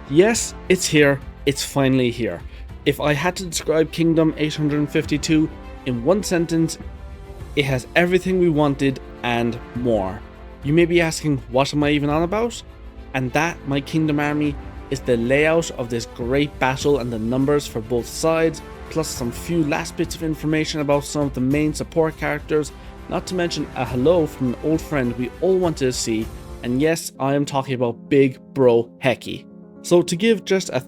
Yes, it's here. It's finally here. If I had to describe Kingdom 852 in one sentence, it has everything we wanted and more. You may be asking, what am I even on about? And that, my Kingdom army, is the layout of this great battle and the numbers for both sides, plus some few last bits of information about some of the main support characters, not to mention a hello from an old friend we all wanted to see, and yes, I am talking about Big Bro Heki. So to give just a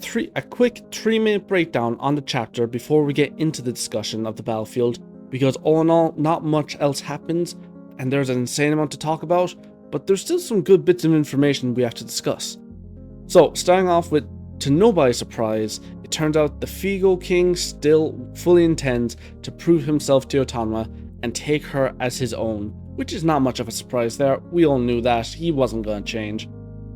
quick 3-minute breakdown on the chapter before we get into the discussion of the battlefield, because all in all, not much else happens, and there's an insane amount to talk about, but there's still some good bits of information we have to discuss. So, starting off with, to nobody's surprise, it turns out the Figo King still fully intends to prove himself to Otanma and take her as his own, which is not much of a surprise there. We all knew that, he wasn't going to change.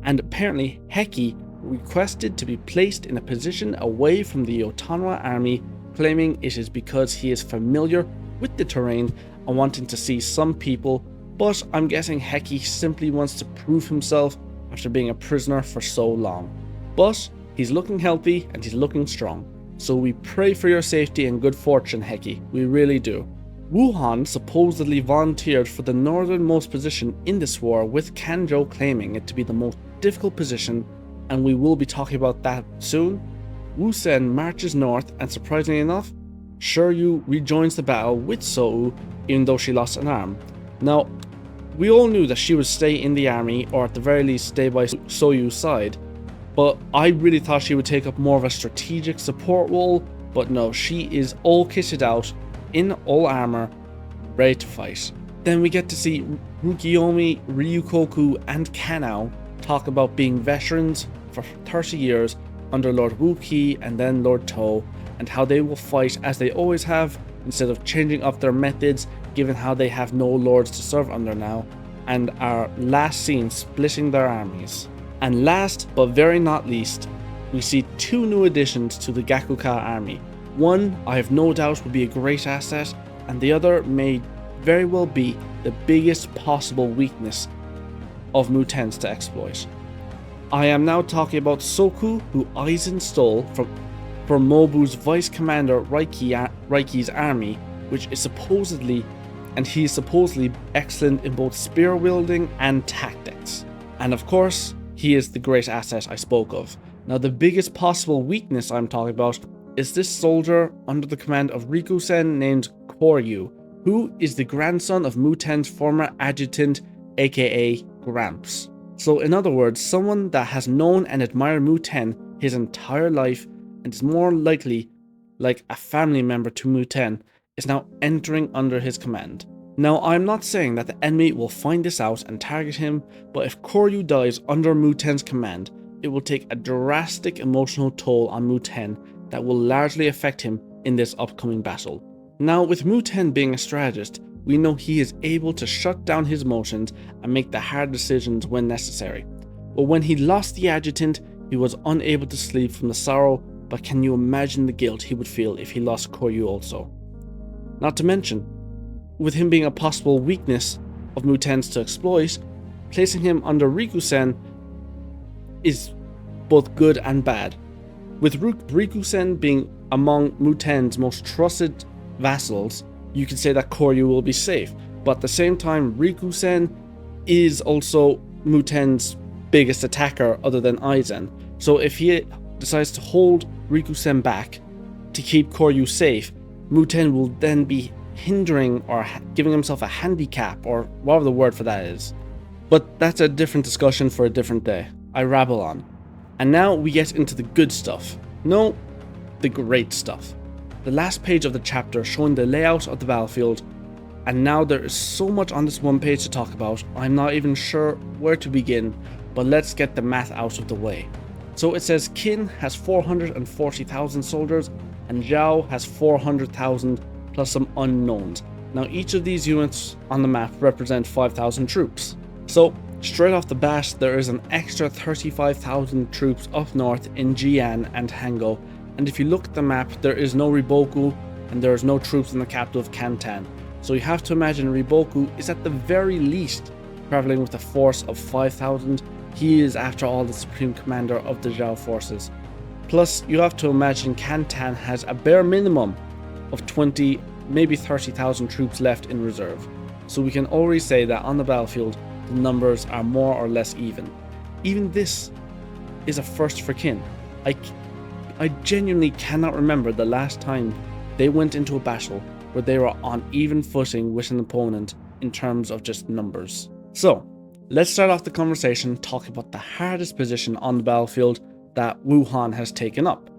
And apparently, Heki requested to be placed in a position away from the Otanwa army, claiming it is because he is familiar with the terrain and wanting to see some people, but I'm guessing Heki simply wants to prove himself after being a prisoner for so long. But he's looking healthy and he's looking strong, so we pray for your safety and good fortune, Heki, we really do. Ouhon supposedly volunteered for the northernmost position in this war, with Kanjo claiming it to be the most difficult position, and we will be talking about that soon. Wusen marches north, and surprisingly enough, Shiryu rejoins the battle with Sou, even though she lost an arm. Now, we all knew that she would stay in the army, or at the very least stay by Soyu's side, but I really thought she would take up more of a strategic support role, but no, she is all kitted out, in all armor, ready to fight. Then we get to see Rukiyomi, Ryukoku, and Kanao talk about being veterans for 30 years under Lord Wuki and then Lord To, and how they will fight as they always have, instead of changing up their methods given how they have no lords to serve under now, and are last seen splitting their armies. And last but very not least, we see 2 new additions to the Gakuka army. One I have no doubt will be a great asset, and the other may very well be the biggest possible weakness of Muten's to exploit. I am now talking about Soku, who Aizen stole from Mobu's vice commander Raiki's army, which is supposedly, and he is supposedly excellent in both spear wielding and tactics. And of course, he is the great asset I spoke of. Now the biggest possible weakness I'm talking about is this soldier under the command of Rikusen named Koryu, who is the grandson of Muten's former adjutant, aka Gramps. So in other words, someone that has known and admired Muten his entire life and is more likely like a family member to Muten, is now entering under his command. Now I'm not saying that the enemy will find this out and target him, but if Koryu dies under Muten's command, it will take a drastic emotional toll on Muten that will largely affect him in this upcoming battle. Now with Muten being a strategist, we know he is able to shut down his emotions and make the hard decisions when necessary. But when he lost the adjutant, he was unable to sleep from the sorrow, but can you imagine the guilt he would feel if he lost Koryu also? Not to mention, with him being a possible weakness of Muten's to exploit, placing him under Rikusen is both good and bad. With Rikusen being among Muten's most trusted vassals, you could say that Koryu will be safe, but at the same time, Rikusen is also Muten's biggest attacker other than Aizen. So if he decides to hold Rikusen back to keep Koryu safe, Muten will then be hindering or giving himself a handicap, or whatever the word for that is. But that's a different discussion for a different day. I rabble on. And now we get into the good stuff. No, the great stuff. The last page of the chapter showing the layout of the battlefield, and now there is so much on this one page to talk about, I'm not even sure where to begin, but let's get the math out of the way. So it says Qin has 440,000 soldiers, and Zhao has 400,000 plus some unknowns. Now each of these units on the map represent 5,000 troops. So straight off the bat, there is an extra 35,000 troops up north in Jian and Hango. And if you look at the map, there is no Riboku and there is no troops in the capital of Kantan. So you have to imagine Riboku is at the very least traveling with a force of 5,000 He is, after all, the supreme commander of the Zhao forces. Plus, you have to imagine Canton has a bare minimum of 20, maybe 30,000 troops left in reserve. So we can already say that on the battlefield, the numbers are more or less even. Even this is a first for Qin. I genuinely cannot remember the last time they went into a battle where they were on even footing with an opponent in terms of just numbers. So, let's start off the conversation talking about the hardest position on the battlefield that Ouhon has taken up.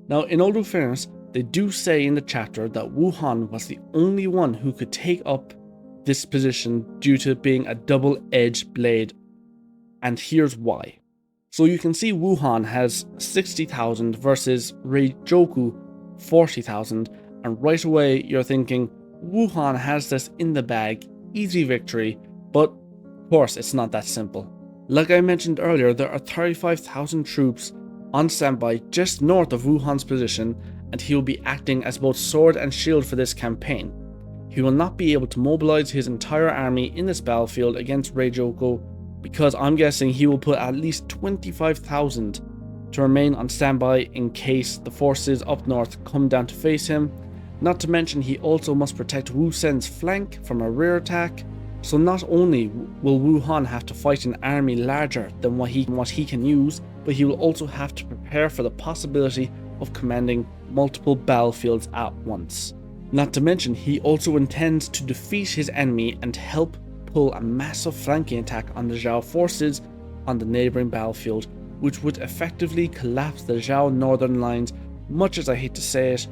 Now, in all due fairness, they do say in the chapter that Ouhon was the only one who could take up this position due to it being a double-edged blade, and here's why. So you can see Ouhon has 60,000 versus Reijoku 40,000, and right away you're thinking, Ouhon has this in the bag, easy victory, but of course it's not that simple. Like I mentioned earlier, there are 35,000 troops on standby just north of Ouhon's position, and he will be acting as both sword and shield for this campaign. He will not be able to mobilize his entire army in this battlefield against Reijoku, because I'm guessing he will put at least 25,000 to remain on standby in case the forces up north come down to face him. Not to mention he also must protect Wu Sen's flank from a rear attack, so not only will Ouhon have to fight an army larger than what he can use, but he will also have to prepare for the possibility of commanding multiple battlefields at once. Not to mention he also intends to defeat his enemy and help pull a massive flanking attack on the Zhao forces on the neighbouring battlefield, which would effectively collapse the Zhao northern lines. Much as I hate to say it,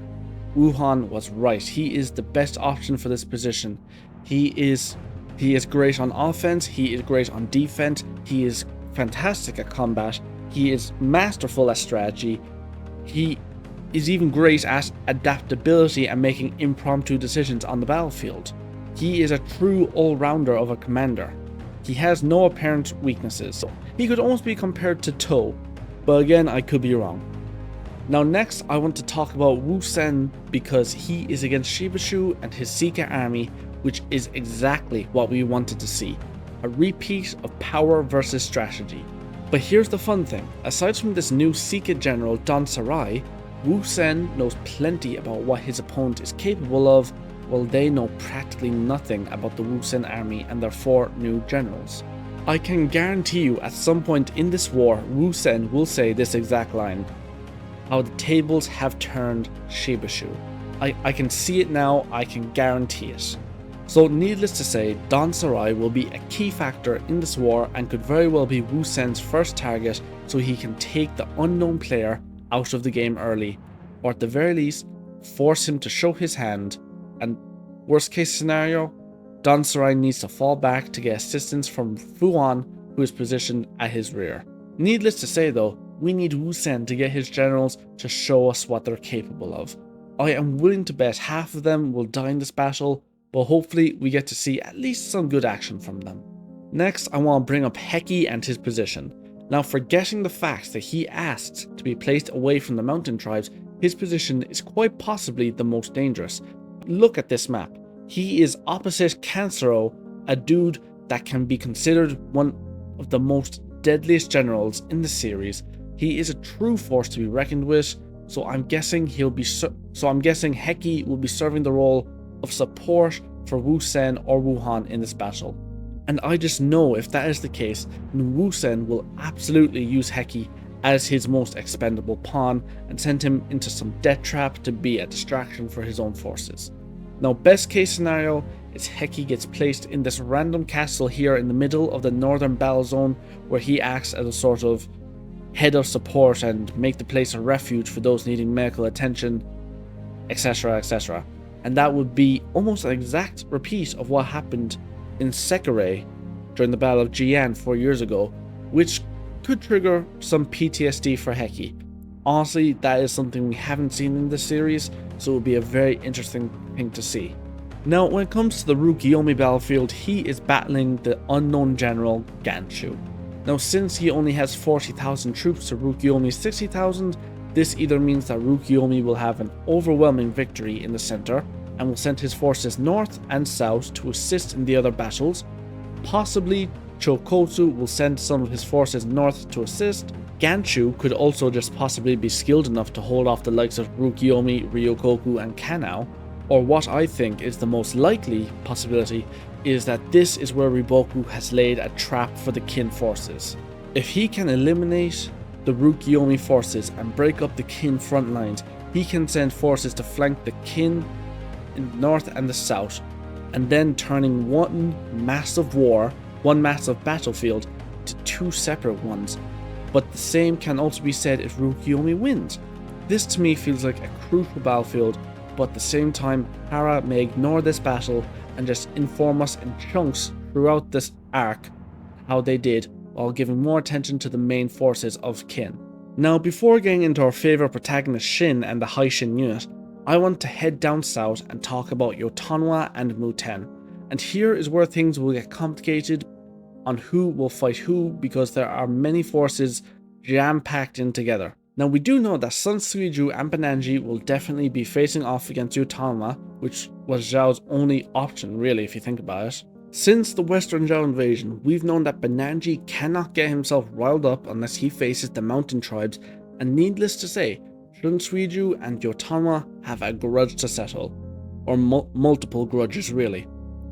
Ouhon was right. He is the best option for this position. He is great on offense, he is great on defense, he is fantastic at combat, he is masterful at strategy, he is even great at adaptability and making impromptu decisions on the battlefield. He is a true all-rounder of a commander. He has no apparent weaknesses. He could almost be compared to To, but again, I could be wrong. Now next, I want to talk about Wu Sen because he is against Shibashu and his Sika army, which is exactly what we wanted to see. A repeat of power versus strategy. But here's the fun thing, aside from this new Sika general Don Sarai, Wu Sen knows plenty about what his opponent is capable of, while they know practically nothing about the Wu Sen army and their 4 new generals. I can guarantee you at some point in this war, Wu Sen will say this exact line: how the tables have turned Shibashu. I can see it now, I can guarantee it. So needless to say, Don Sarai will be a key factor in this war and could very well be Wu Sen's first target, so he can take the unknown player out of the game early, or at the very least, force him to show his hand, and worst case scenario, Don Sarai needs to fall back to get assistance from Fuan, who is positioned at his rear. Needless to say though, we need Wu Sen to get his generals to show us what they're capable of. I am willing to bet half of them will die in this battle, but hopefully we get to see at least some good action from them. Next, I want to bring up Heki and his position. Now, forgetting the fact that he asked to be placed away from the mountain tribes, his position is quite possibly the most dangerous. Look at this map. He is opposite Kansuro, a dude that can be considered one of the most deadliest generals in the series. He is a true force to be reckoned with, so I'm guessing Heki will be serving the role of support for Wu Sen or Ouhon in this battle. And I just know if that is the case, then Wu Sen will absolutely use Heki as his most expendable pawn and send him into some death trap to be a distraction for his own forces. Now, best case scenario is Heki gets placed in this random castle here in the middle of the northern battle zone, where he acts as a sort of head of support and make the place a refuge for those needing medical attention, etc, etc. And that would be almost an exact repeat of what happened in Sekirei during the Battle of Jian 4 years ago, which could trigger some PTSD for Heki. Honestly, that is something we haven't seen in this series, so it will be a very interesting thing to see. Now, when it comes to the Rukiyomi battlefield, he is battling the unknown general Ganshu. Now, since he only has 40,000 troops to Rukiyomi's 60,000, this either means that Rukiyomi will have an overwhelming victory in the center and will send his forces north and south to assist in the other battles, possibly Chokotsu will send some of his forces north to assist. Ganshu could also just possibly be skilled enough to hold off the likes of Rukiyomi, Ryokoku, and Kanao. Or what I think is the most likely possibility is that this is where Riboku has laid a trap for the Kin forces. If he can eliminate the Rukiyomi forces and break up the Kin front lines, he can send forces to flank the Kin in the north and the south, and then turning one massive battlefield to two separate ones. But the same can also be said if Rukiyomi wins. This to me feels like a crucial battlefield, but at the same time, Hara may ignore this battle and just inform us in chunks throughout this arc how they did, while giving more attention to the main forces of Kin. Now, before getting into our favourite protagonist Shin and the Haishin unit, I want to head down south and talk about Yotanwa and Muten. And here is where things will get complicated on who will fight who, because there are many forces jam-packed in together. Now, we do know that Sun Suiju and Bananji will definitely be facing off against Yotanwa, which was Zhao's only option really if you think about it. Since the Western Zhao invasion, we've known that Bananji cannot get himself riled up unless he faces the mountain tribes, and needless to say, Sun Suiju and Yotanwa have a grudge to settle, or multiple grudges really.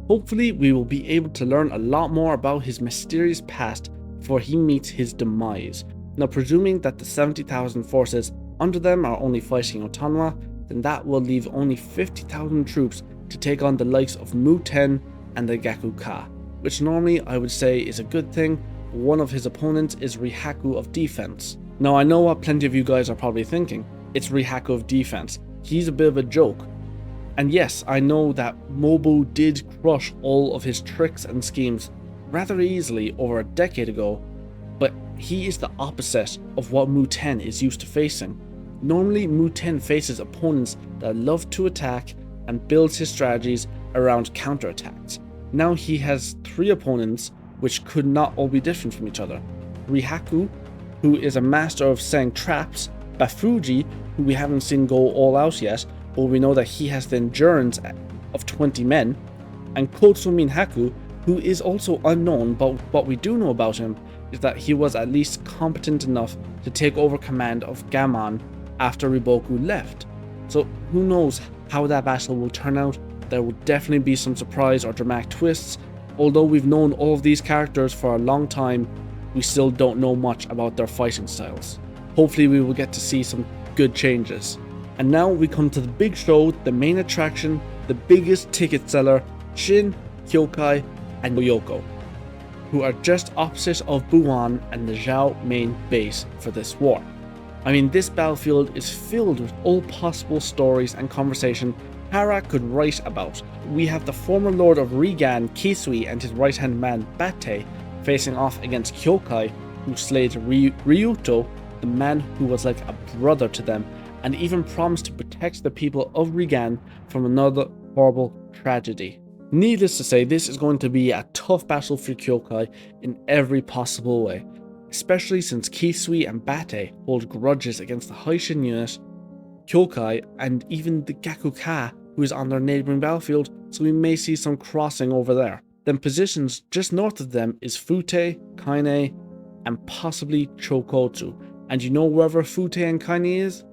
Hopefully we will be able to learn a lot more about his mysterious past before he meets his demise. Now, presuming that the 70,000 forces under them are only fighting Yotanwa, then that will leave only 50,000 troops to take on the likes of Muten and the Gakuka, which normally I would say is a good thing. One of his opponents is Rihaku of defense. Now, I know what plenty of you guys are probably thinking. It's Rihaku of defense. He's a bit of a joke. And yes, I know that Mobu did crush all of his tricks and schemes rather easily over a decade ago, but he is the opposite of what Muten is used to facing. Normally, Muten faces opponents that love to attack and builds his strategies around counterattacks. Now he has three opponents which could not all be different from each other. Rihaku, who is a master of setting traps, Bafuji, who we haven't seen go all out yet, but we know that he has the endurance of 20 men, and Kotsumi Haku, who is also unknown, but what we do know about him is that he was at least competent enough to take over command of Gammon after Riboku left. So who knows how that battle will turn out. There will definitely be some surprise or dramatic twists. Although we've known all of these characters for a long time, we still don't know much about their fighting styles. Hopefully we will get to see some good changes. And now we come to the big show, the main attraction, the biggest ticket seller, Shin, Kyokai, and Oyoko, who are just opposite of Ouhon and the Zhao main base for this war. I mean, this battlefield is filled with all possible stories and conversation Hara could write about. We have the former lord of Rigan, Kisui, and his right-hand man, Bate, facing off against Kyokai, who slayed Ryuto, the man who was like a brother to them, and even promised to protect the people of Rigan from another horrible tragedy. Needless to say, this is going to be a tough battle for Kyokai in every possible way, especially since Kisui and Bate hold grudges against the Haishin unit, Kyokai, and even the Gakuka, who is on their neighbouring battlefield, so we may see some crossing over there. Then positions just north of them is Fute, Kaine, and possibly Chokotsu, and you know wherever Fute and Kaine is,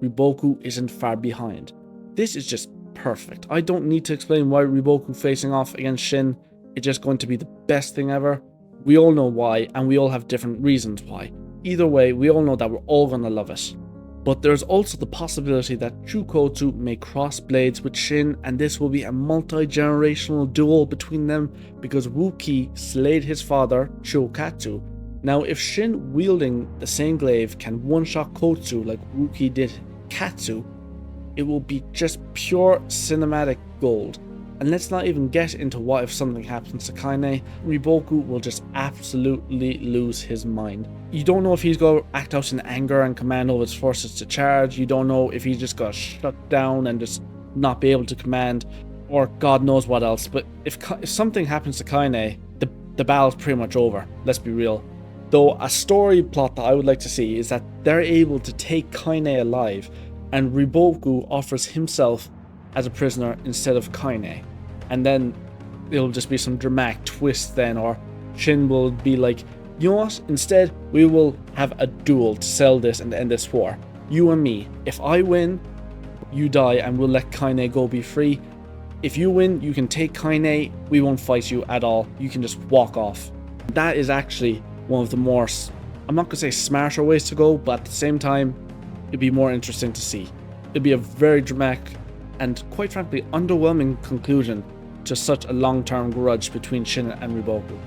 Riboku isn't far behind. This is just perfect. I don't need to explain why Riboku facing off against Shin is just going to be the best thing ever. We all know why, and we all have different reasons why. Either way, we all know that we're all gonna love it. But there's also the possibility that Chukotsu may cross blades with Shin, and this will be a multi-generational duel between them because Wuki slayed his father, Shokatsu. Now, if Shin wielding the same glaive can one-shot Kotsu like Wuki did Katsu, it will be just pure cinematic gold. And let's not even get into what if something happens to Kaine. Riboku will just absolutely lose his mind. You don't know if he's going to act out in anger and command all his forces to charge. You don't know if he's just going to shut down and just not be able to command, or God knows what else. But if something happens to Kaine, the battle's pretty much over. Let's be real. Though a story plot that I would like to see is that they're able to take Kaine alive, and Riboku offers himself as a prisoner instead of Kaine. And then it'll just be some dramatic twist then, or Shin will be like, you know what, instead we will have a duel to settle this and end this war. You and me. If I win, you die and we'll let Kaine go be free. If you win, you can take Kaine, we won't fight you at all, you can just walk off. That is actually one of the more, I'm not going to say smarter ways to go, but at the same time, it'd be more interesting to see. It'd be a very dramatic and quite frankly underwhelming conclusion to such a long-term grudge between Shin and Riboku.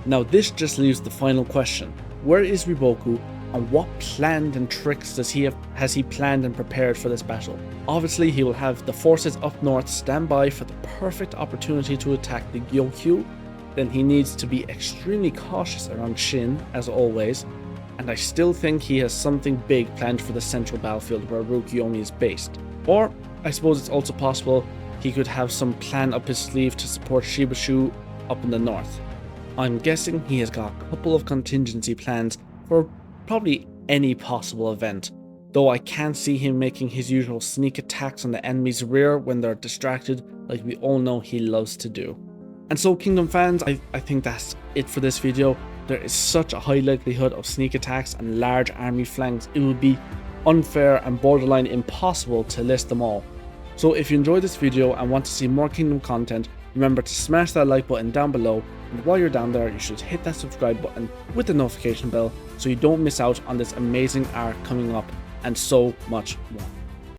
Now this just leaves the final question. Where is Riboku and what plans and tricks has he planned and prepared for this battle? Obviously he will have the forces up north stand by for the perfect opportunity to attack the Gyokyu. Then he needs to be extremely cautious around Shin as always, and I still think he has something big planned for the central battlefield where Rukiyomi is based. Or I suppose it's also possible he could have some plan up his sleeve to support Shibashu up in the north. I'm guessing he has got a couple of contingency plans for probably any possible event, though I can't see him making his usual sneak attacks on the enemy's rear when they're distracted like we all know he loves to do. And so Kingdom fans, I think that's it for this video. There is such a high likelihood of sneak attacks and large army flanks, it would be unfair and borderline impossible to list them all. So if you enjoyed this video and want to see more Kingdom content, remember to smash that like button down below, and while you're down there you should hit that subscribe button with the notification bell so you don't miss out on this amazing arc coming up and so much more.